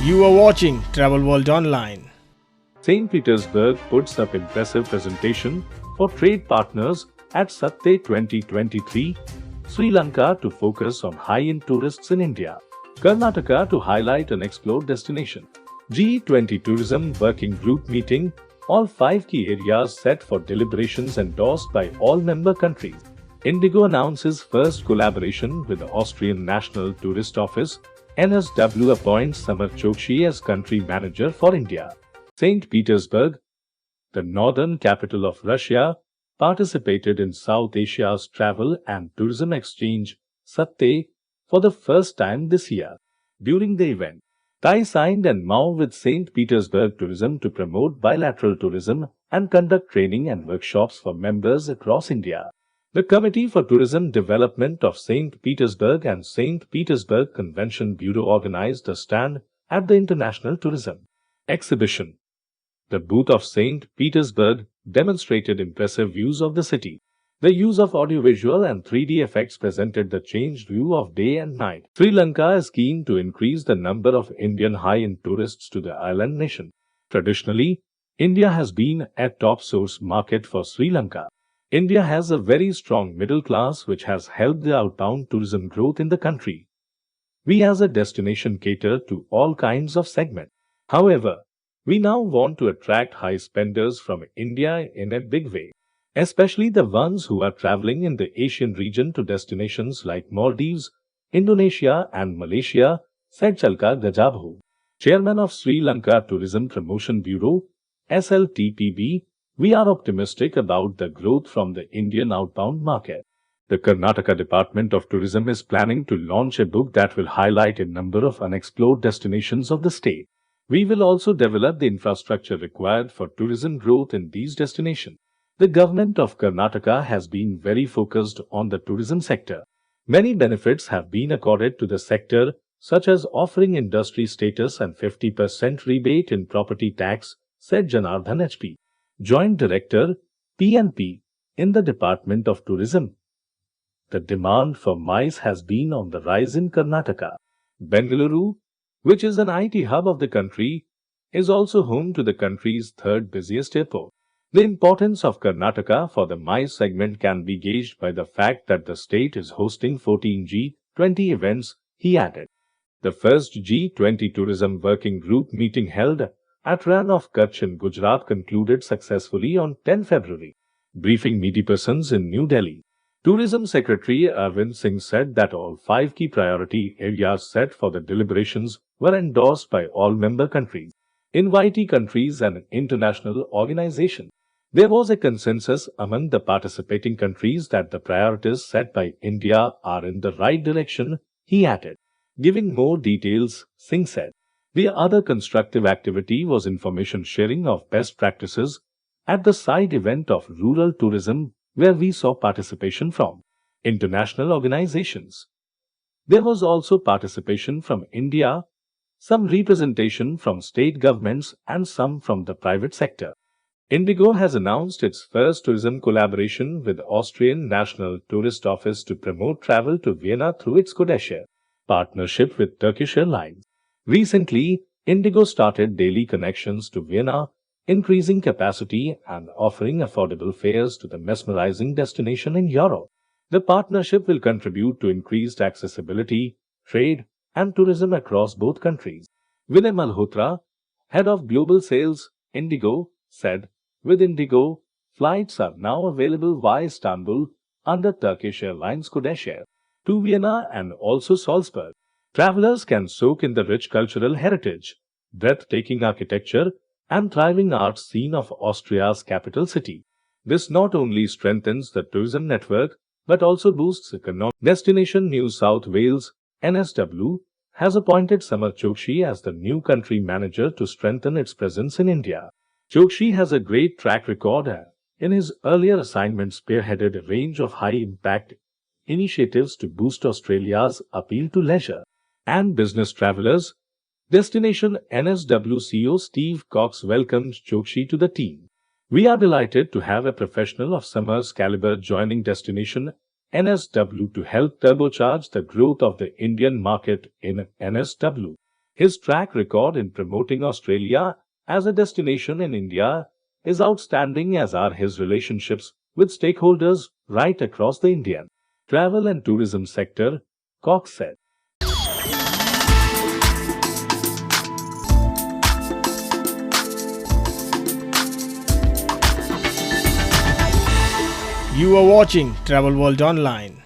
You are watching Travel World Online. St. Petersburg puts up impressive presentation for trade partners at SATTE 2023, Sri Lanka to focus on high-end tourists in India, Karnataka to highlight unexplored destination, G20 Tourism Working Group meeting, all 5 key areas set for deliberations endorsed by all member countries. IndiGo announces first collaboration with the Austrian National Tourist Office, NSW appoints Samar Chokshi as country manager for India. St. Petersburg, the northern capital of Russia, participated in South Asia's Travel and Tourism Exchange, SATTE, for the first time this year. During the event, Thai signed an MOU with St. Petersburg Tourism to promote bilateral tourism and conduct training and workshops for members across India. The Committee for Tourism Development of St. Petersburg and St. Petersburg Convention Bureau organized a stand at the International Tourism Exhibition. The booth of St. Petersburg demonstrated impressive views of the city. The use of audiovisual and 3D effects presented the changed view of day and night. Sri Lanka is keen to increase the number of Indian high-end tourists to the island nation. Traditionally, India has been a top source market for Sri Lanka. India has a very strong middle class which has helped the outbound tourism growth in the country. We as a destination cater to all kinds of segments. However, we now want to attract high spenders from India in a big way, especially the ones who are traveling in the Asian region to destinations like Maldives, Indonesia and Malaysia, said Chalka Gajabhu, chairman of Sri Lanka Tourism Promotion Bureau, SLTPB. We are optimistic about the growth from the Indian outbound market. The Karnataka Department of Tourism is planning to launch a book that will highlight a number of unexplored destinations of the state. We will also develop the infrastructure required for tourism growth in these destinations. The government of Karnataka has been very focused on the tourism sector. Many benefits have been accorded to the sector, such as offering industry status and 50% rebate in property tax, said Janardhan HP, Joint Director, PNP, in the Department of Tourism. The demand for MICE has been on the rise in Karnataka. Bengaluru, which is an IT hub of the country, is also home to the country's third busiest airport. The importance of Karnataka for the MICE segment can be gauged by the fact that the state is hosting 14 G20 events, he added. The first G20 Tourism Working Group meeting held at Ran of Kutch in Gujarat concluded successfully on 10 February. Briefing media persons in New Delhi, Tourism Secretary Arvind Singh said that all 5 key priority areas set for the deliberations were endorsed by all member countries, invitee countries and international organizations. There was a consensus among the participating countries that the priorities set by India are in the right direction, he added. Giving more details, Singh said, the other constructive activity was information sharing of best practices at the side event of rural tourism, where we saw participation from international organizations. There was also participation from India, some representation from state governments and some from the private sector. IndiGo has announced its first tourism collaboration with the Austrian National Tourist Office to promote travel to Vienna through its codeshare partnership with Turkish Airlines. Recently, IndiGo started daily connections to Vienna, increasing capacity and offering affordable fares to the mesmerizing destination in Europe. The partnership will contribute to increased accessibility, trade, and tourism across both countries. Vinay Malhotra, head of global sales, IndiGo, said, with IndiGo, flights are now available via Istanbul under Turkish Airlines codeshare to Vienna and also Salzburg. Travelers can soak in the rich cultural heritage, breathtaking architecture, and thriving arts scene of Austria's capital city. This not only strengthens the tourism network, but also boosts economic. Destination New South Wales, NSW, has appointed Samar Chokshi as the new country manager to strengthen its presence in India. Chokshi has a great track record and, in his earlier assignment, spearheaded a range of high-impact initiatives to boost Australia's appeal to leisure and business travelers. Destination NSW CEO Steve Cox welcomed Chokshi to the team. We are delighted to have a professional of Samar's caliber joining Destination NSW to help turbocharge the growth of the Indian market in NSW. His track record in promoting Australia as a destination in India is outstanding, as are his relationships with stakeholders right across the Indian travel and tourism sector, Cox said. You are watching Travel World Online.